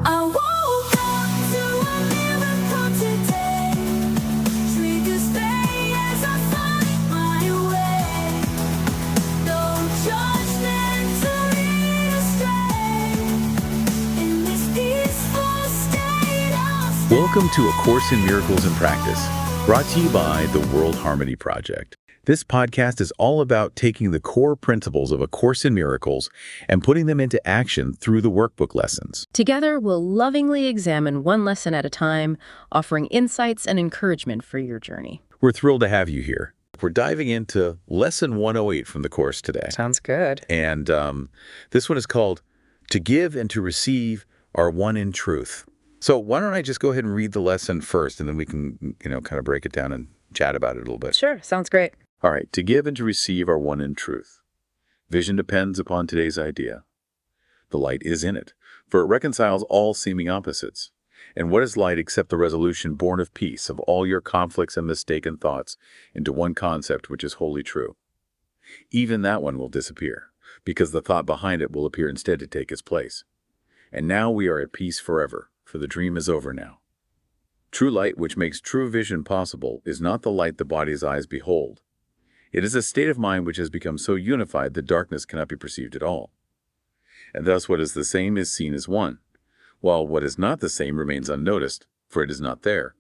I woke up to a miracle today. Triggers stay as I find my way. No judgment to lead astray. In this peaceful state I'll stay. Welcome to A Course in Miracles in Practice, brought to you by the World Harmony Project. This podcast is all about taking the core principles of A Course in Miracles and putting them into action through the workbook lessons. Together, we'll lovingly examine one lesson at a time, offering insights and encouragement for your journey. We're thrilled to have you here. We're diving into Lesson 108 from the course today. Sounds good. And this one is called, To Give and to Receive Are One in Truth. So why don't I just go ahead and read the lesson first, and then we can, kind of break it down and chat about it a little bit. Sure, sounds great. All right, to give and to receive are one in truth. Vision depends upon today's idea. The light is in it, for it reconciles all seeming opposites. And what is light except the resolution born of peace of all your conflicts and mistaken thoughts into one concept which is wholly true? Even that one will disappear, because the thought behind it will appear instead to take its place. And now we are at peace forever, for the dream is over now. True light, which makes true vision possible, is not the light the body's eyes behold. It is a state of mind which has become so unified that darkness cannot be perceived at all. And thus what is the same is seen as one, while what is not the same remains unnoticed, for it is not there.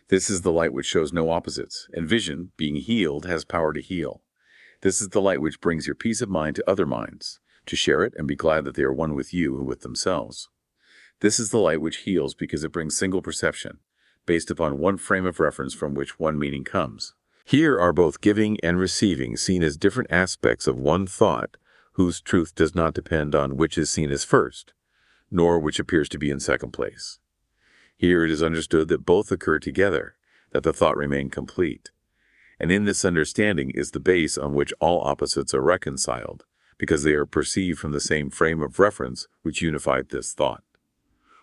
This is the light which shows no opposites, and vision, being healed, has power to heal. This is the light which brings your peace of mind to other minds, to share it and be glad that they are one with you and with themselves. This is the light which heals because it brings single perception, based upon one frame of reference from which one meaning comes. Here are both giving and receiving seen as different aspects of one thought, whose truth does not depend on which is seen as first, nor which appears to be in second place. Here it is understood that both occur together, that the thought remain complete. And in this understanding is the base on which all opposites are reconciled, because they are perceived from the same frame of reference which unified this thought.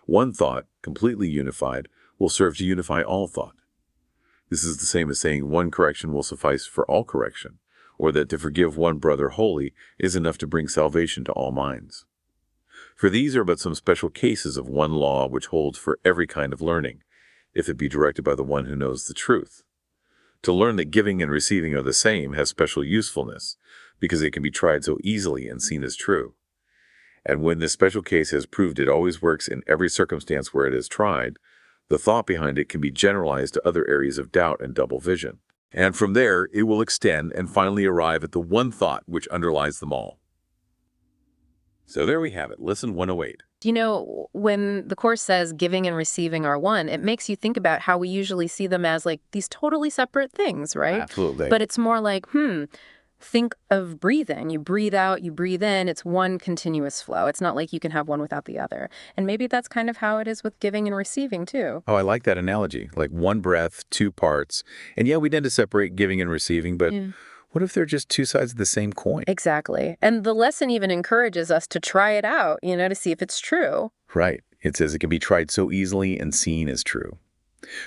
One thought, completely unified, will serve to unify all thought. This is the same as saying one correction will suffice for all correction, or that to forgive one brother wholly is enough to bring salvation to all minds. For these are but some special cases of one law which holds for every kind of learning, if it be directed by the one who knows the truth. To learn that giving and receiving are the same has special usefulness, because it can be tried so easily and seen as true. And when this special case has proved it always works in every circumstance where it is tried, the thought behind it can be generalized to other areas of doubt and double vision. And from there, it will extend and finally arrive at the one thought which underlies them all. So there we have it, Lesson 108. When the Course says giving and receiving are one, it makes you think about how we usually see them as like these totally separate things, right? Absolutely. But it's more like, think of breathing. You breathe out, you breathe in. It's one continuous flow. It's not like you can have one without the other. And maybe that's kind of how it is with giving and receiving, too. Oh, I like that analogy. Like one breath, two parts. And yeah, we tend to separate giving and receiving, but what if they're just two sides of the same coin? Exactly. And the lesson even encourages us to try it out, to see if it's true. Right. It says it can be tried so easily and seen as true.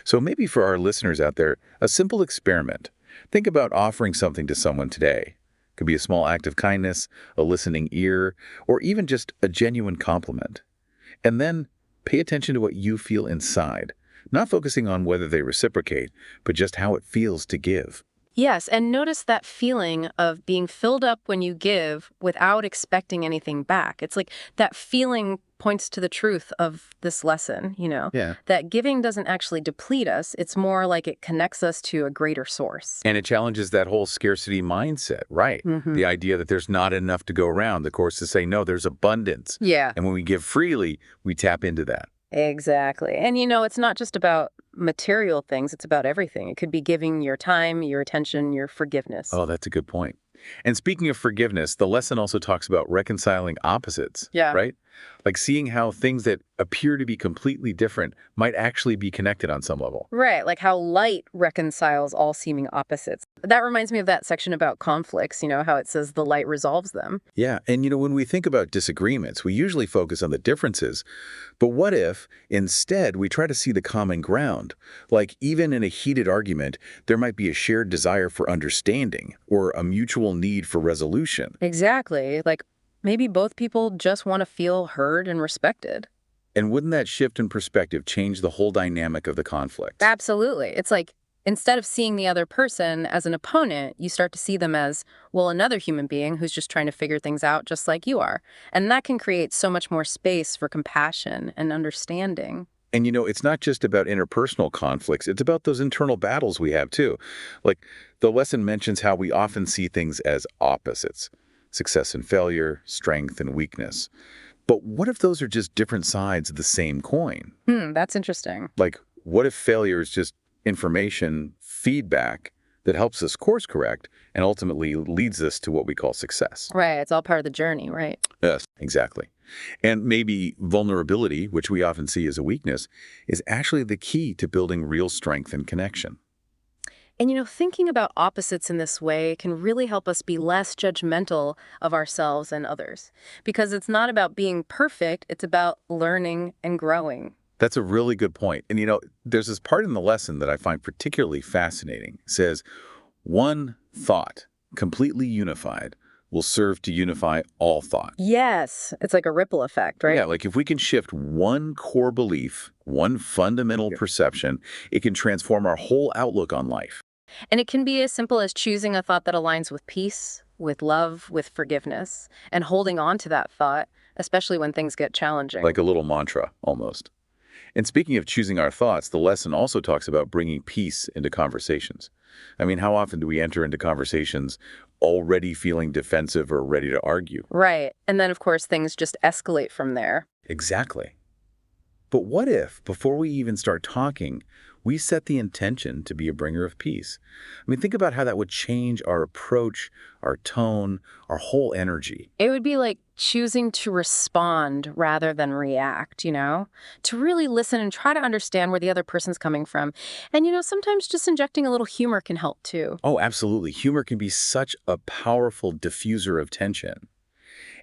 So maybe for our listeners out there, a simple experiment. Think about offering something to someone today. It could be a small act of kindness, a listening ear, or even just a genuine compliment. And then pay attention to what you feel inside, not focusing on whether they reciprocate, but just how it feels to give. Yes, and notice that feeling of being filled up when you give without expecting anything back. It's like that feeling points to the truth of this lesson, Yeah. that giving doesn't actually deplete us. It's more like it connects us to a greater source. And it challenges that whole scarcity mindset, right? The idea that there's not enough to go around. The Course is saying, no, there's abundance. Yeah. And when we give freely, we tap into that. Exactly. And it's not just about material things, it's about everything. It could be giving your time, your attention, your forgiveness. Oh, that's a good point. And speaking of forgiveness, the lesson also talks about reconciling opposites, right? Like seeing how things that appear to be completely different might actually be connected on some level. Right, like how light reconciles all seeming opposites. That reminds me of that section about conflicts, how it says the light resolves them. Yeah, and when we think about disagreements, we usually focus on the differences. But what if, instead, we try to see the common ground? Like, even in a heated argument, there might be a shared desire for understanding or a mutual need for resolution. Exactly. Like, maybe both people just want to feel heard and respected. And wouldn't that shift in perspective change the whole dynamic of the conflict? Absolutely. It's like instead of seeing the other person as an opponent, you start to see them as, well, another human being who's just trying to figure things out just like you are. And that can create so much more space for compassion and understanding. And it's not just about interpersonal conflicts, it's about those internal battles we have too. Like the lesson mentions how we often see things as opposites: success and failure, strength and weakness. But what if those are just different sides of the same coin? That's interesting. Like, what if failure is just information, feedback that helps us course correct and ultimately leads us to what we call success? Right. It's all part of the journey, right? Yes, exactly. And maybe vulnerability, which we often see as a weakness, is actually the key to building real strength and connection. And thinking about opposites in this way can really help us be less judgmental of ourselves and others. Because it's not about being perfect, it's about learning and growing. That's a really good point. And there's this part in the lesson that I find particularly fascinating. It says, one thought, completely unified, will serve to unify all thought. Yes, it's like a ripple effect, right? Yeah, like if we can shift one core belief, one fundamental perception, it can transform our whole outlook on life. And it can be as simple as choosing a thought that aligns with peace, with love, with forgiveness, and holding on to that thought, especially when things get challenging. Like a little mantra, almost. And speaking of choosing our thoughts, the lesson also talks about bringing peace into conversations. I mean, how often do we enter into conversations already feeling defensive or ready to argue? Right. And then, of course, things just escalate from there. Exactly. But what if, before we even start talking, we set the intention to be a bringer of peace? I mean, think about how that would change our approach, our tone, our whole energy. It would be like choosing to respond rather than react, to really listen and try to understand where the other person's coming from. And, sometimes just injecting a little humor can help too. Oh, absolutely. Humor can be such a powerful diffuser of tension.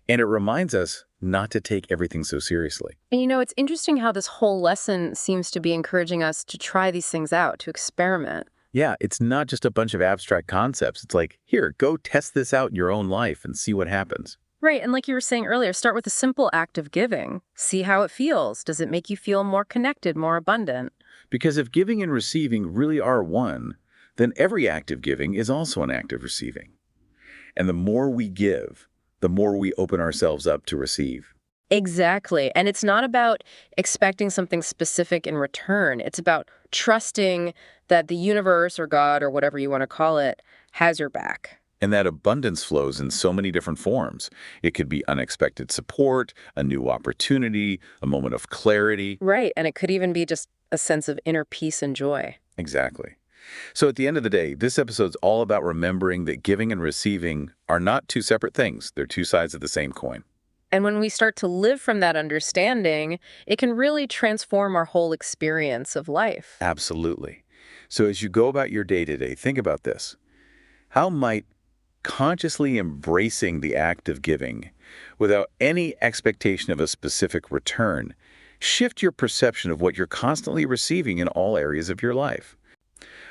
And it reminds us not to take everything so seriously. And it's interesting how this whole lesson seems to be encouraging us to try these things out, to experiment. Yeah, it's not just a bunch of abstract concepts. It's like, here, go test this out in your own life and see what happens. Right, and like you were saying earlier, start with a simple act of giving. See how it feels. Does it make you feel more connected, more abundant? Because if giving and receiving really are one, then every act of giving is also an act of receiving. And the more we give, the more we open ourselves up to receive. Exactly. And it's not about expecting something specific in return. It's about trusting that the universe or God or whatever you want to call it has your back. And that abundance flows in so many different forms. It could be unexpected support, a new opportunity, a moment of clarity. Right. And it could even be just a sense of inner peace and joy. Exactly. So at the end of the day, this episode's all about remembering that giving and receiving are not two separate things. They're two sides of the same coin. And when we start to live from that understanding, it can really transform our whole experience of life. Absolutely. So as you go about your day to day, think about this. How might consciously embracing the act of giving without any expectation of a specific return shift your perception of what you're constantly receiving in all areas of your life?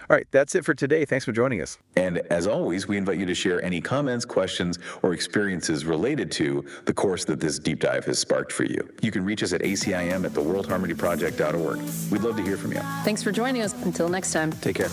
All right, that's it for today. Thanks for joining us. And as always, we invite you to share any comments, questions, or experiences related to the course that this deep dive has sparked for you. You can reach us at ACIM at theworldharmonyproject.org. We'd love to hear from you. Thanks for joining us. Until next time. Take care.